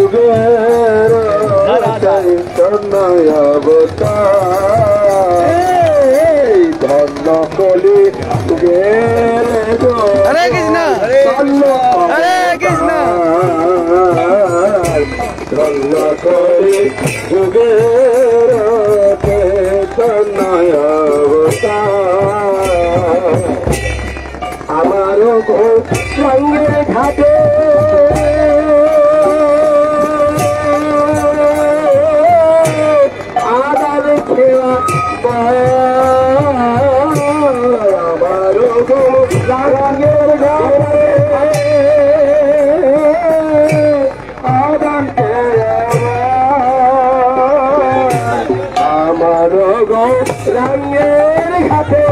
যুগের চৈতন্য অবতার ধন্য কলি যুগের হরে কৃষ্ণ হরে কৃষ্ণ ধন্য কলি যুগের চৈতন্য অবতার আমারও রঙের ঘাটে আদার খেলা আমারও রঙের ঘাটে আদান আমারও রঙের ঘাটে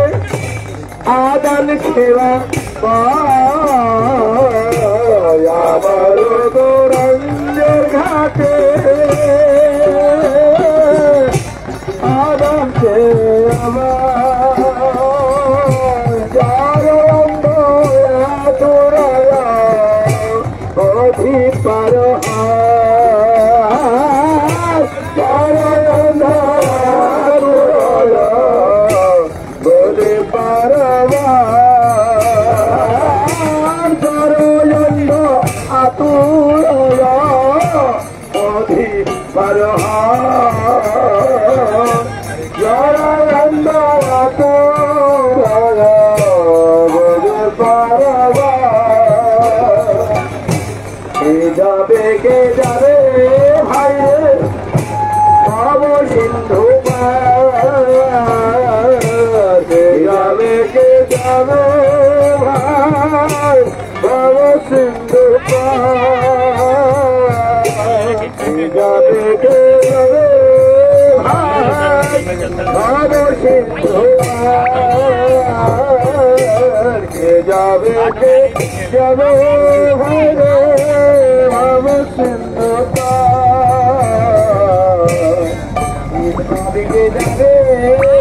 আদান খেলা আমার গৌরাঙ্গের ঘাটে আদানকে অধিক পার বলে পারবা অধিক পার জরানন্দ যাবে কে যাবে ভাই ভব সিন্ধু যাবে কে যাবে ভাই ভব সিন্ধু যাবে কে যাবে ভব সিন্ধু যাবে কে যাবে ভাই ভব সিন্ধু দিকে যাবে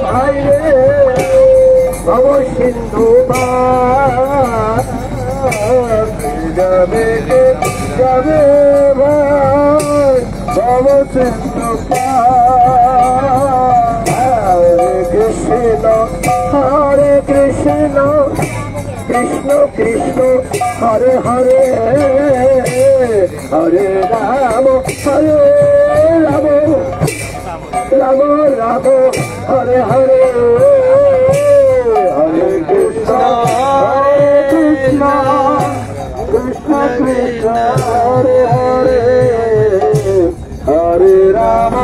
ভাই রে ভব সিন্ধু যাবে কে যাবে ভাই ভব সিন্ধু হরে কৃষ্ণ হরে কৃষ্ণ কৃষ্ণ কৃষ্ণ হরে হরে হরে রাম রাম রাম রাম হরে হরে হরে কৃষ্ণ কৃষ্ণ কৃষ্ণ কৃষ্ণ হরে হরে হরে রাম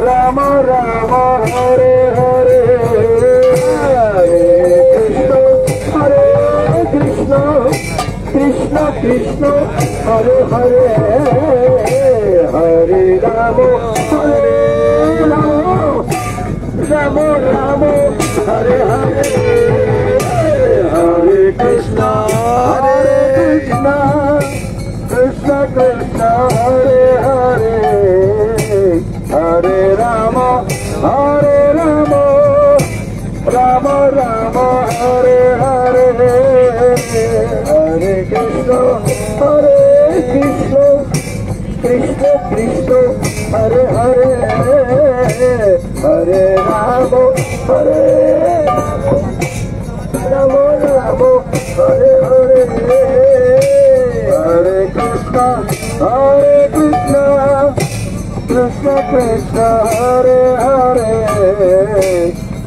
রাম রাম হরে হরে হরে কৃষ্ণ কৃষ্ণ কৃষ্ণ হরে হরে হরে রাম রাম রাম হরে হরে হরে কৃষ্ণ কৃষ্ণ কৃষ্ণ কৃষ্ণ হরে হরে হরে রাম রাম রাম হরে হরে হরে কৃষ্ণ কৃষ্ণ কৃষ্ণ হরে হরে হরে রাম রাম হরে হরে হরে কৃষ্ণ কৃষ্ণ কৃষ্ণ কৃষ্ণ হরে হরে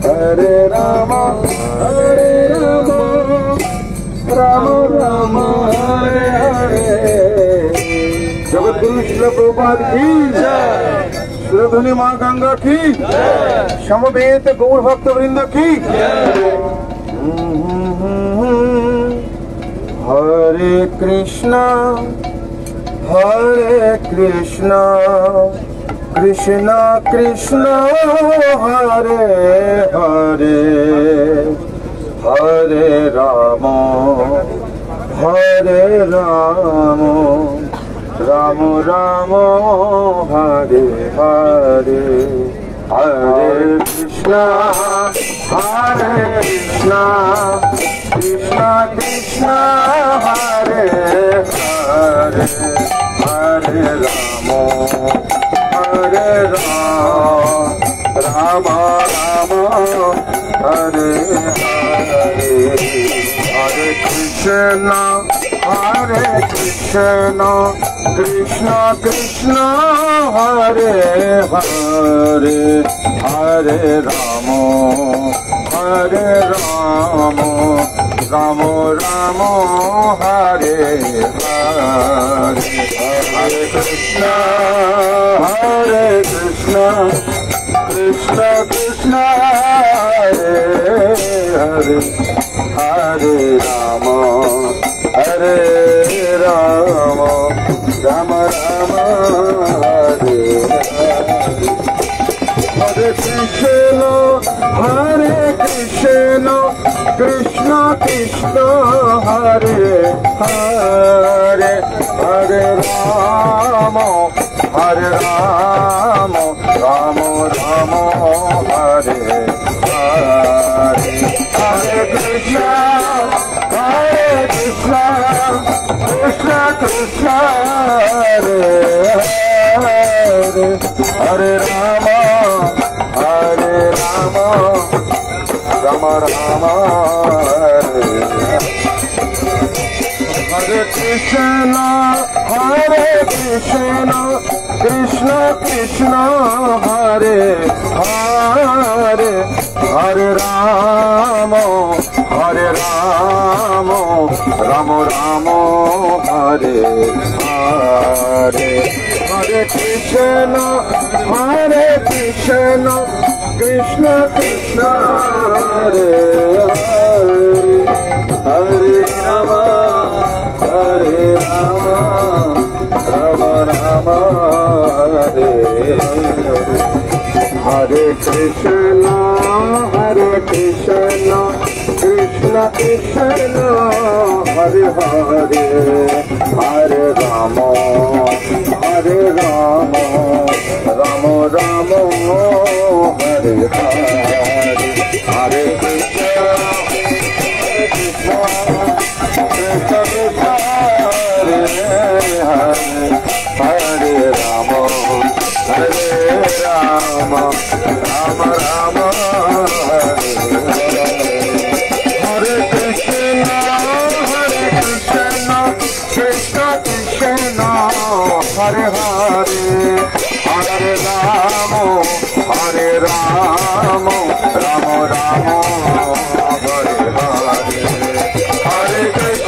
হরে রাম রাম রাম হরে হরে जगतगुरु शिला प्रभुपाद की सुरधुनी माँ गंगा की समवेत गौर भक्त वृंद की हरे Krishna Krishna Krishna Hare Hare Hare Ram Ram Ram Hare Hare Hare Krishna Krishna Krishna Hare Hare Hare Hare Rama Hare Rama Rama Rama Hare Hare Hare Krishna Hare Krishna Krishna Krishna Hare Hare Hare Rama Hare Rama Rama Rama Hare Hare Hare Krishna Krishna Krishna Hare Hare Hare Rama Hare Rama Rama Rama Hare Hare Hare Krishna Krishna Krishna Hare Hare Hare Rama Hare Rama Rama Rama Hare Hare Hare Krishna Krishna Krishna Hare Hare Hare Rama Hare Rama Rama Rama Hare Hare Krishna Krishna Krishna Hare Hare Hare Rama Rama Rama Hare Hare Hare Krishna Krishna Krishna Hare Hare Hare Rama Rama Rama Hare Hare Hare Krishna Krishna Krishna Hare Hare Hare Rama Rama Rama Hare Hare Hare Krishna Krishna Krishna Hare Hare Hare Rama Rama Rama Hare Hare Hare Krishna Krishna Krishna Hare Hare Hare Rama Rama Rama Hare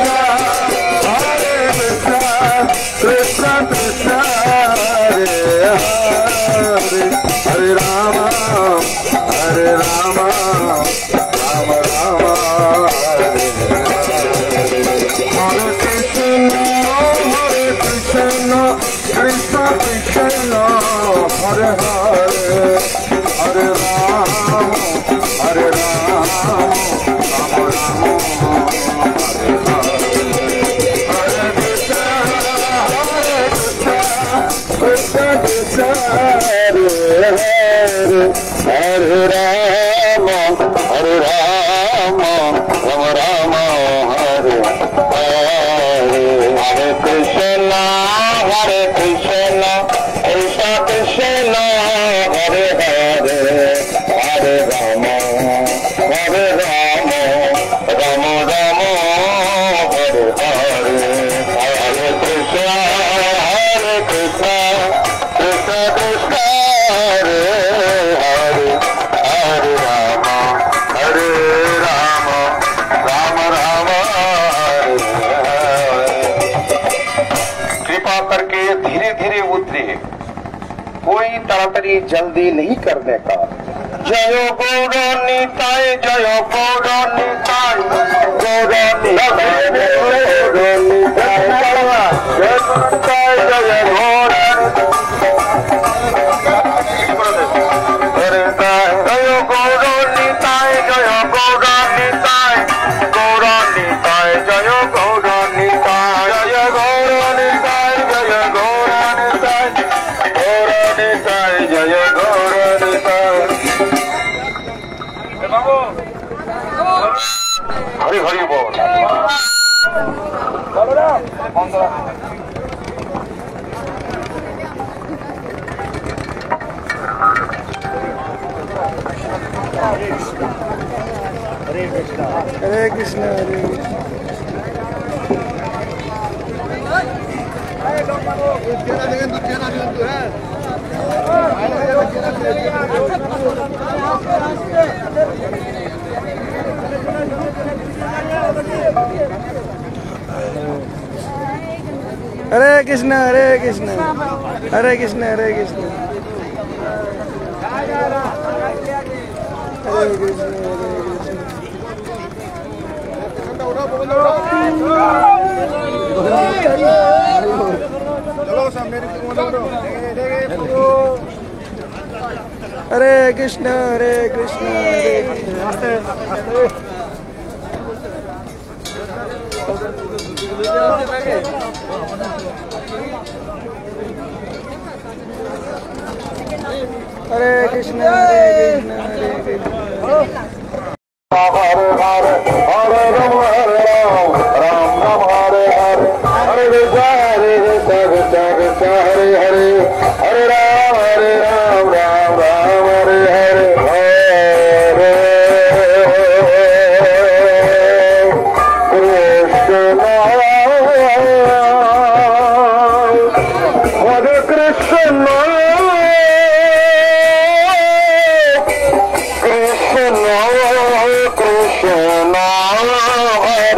Hare Hare Krishna Krishna Krishna Hare Hare Hare Rama Rama Rama Hare Hare Hare Krishna Krishna Krishna Hare Hare Hare Rama Rama Rama Hare Hare Krishna Krishna Hare Hare Hare Rama Rama Rama Hare Hare Hare Krishna Krishna Krishna Hare Hare Hare Rama Rama Rama Hare Hare Hare Krishna Krishna Krishna Hare Hare Hare Rama Rama Rama Hare Hare कृपा करके धीरे धीरे उतरे, कोई ताड़ाताड़ी जल्दी नहीं करने का। जय गौर निताय जय गौर निताय गौर निताय जय गौर हरि हरि बोल। Hare Krishna, Hare Krishna. Hare Krishna, Hare Krishna, Hare Krishna, Hare Krishna. Hare Krishna, Hare Krishna, Hare Krishna, Hare Krishna. Hare Krishna, Hare Krishna, Hare Krishna. Hare Hare, Hare Rama, Hare Rama, Ram Ram Hare Hare, Hare Krishna, Hare Krishna, Hare Hare, Hare Ram, Ram Ram, Hare Hare, Hare Krishna, Hare Krishna,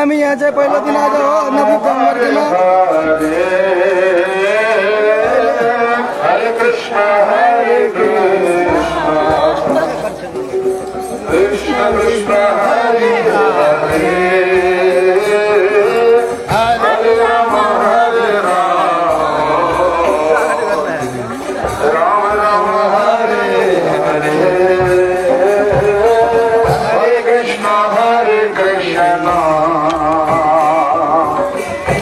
आम्ही याच्या पहिल्या दिन आज नवी जन्मदिना Hare Krishna, Hare Krishna, Krishna Krishna, Hare Hare, Hare Rama, Hare Rama, Rama Rama, Hare Hare, Hare Krishna, Hare Krishna,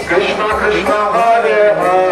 Krishna Krishna, Hare Hare.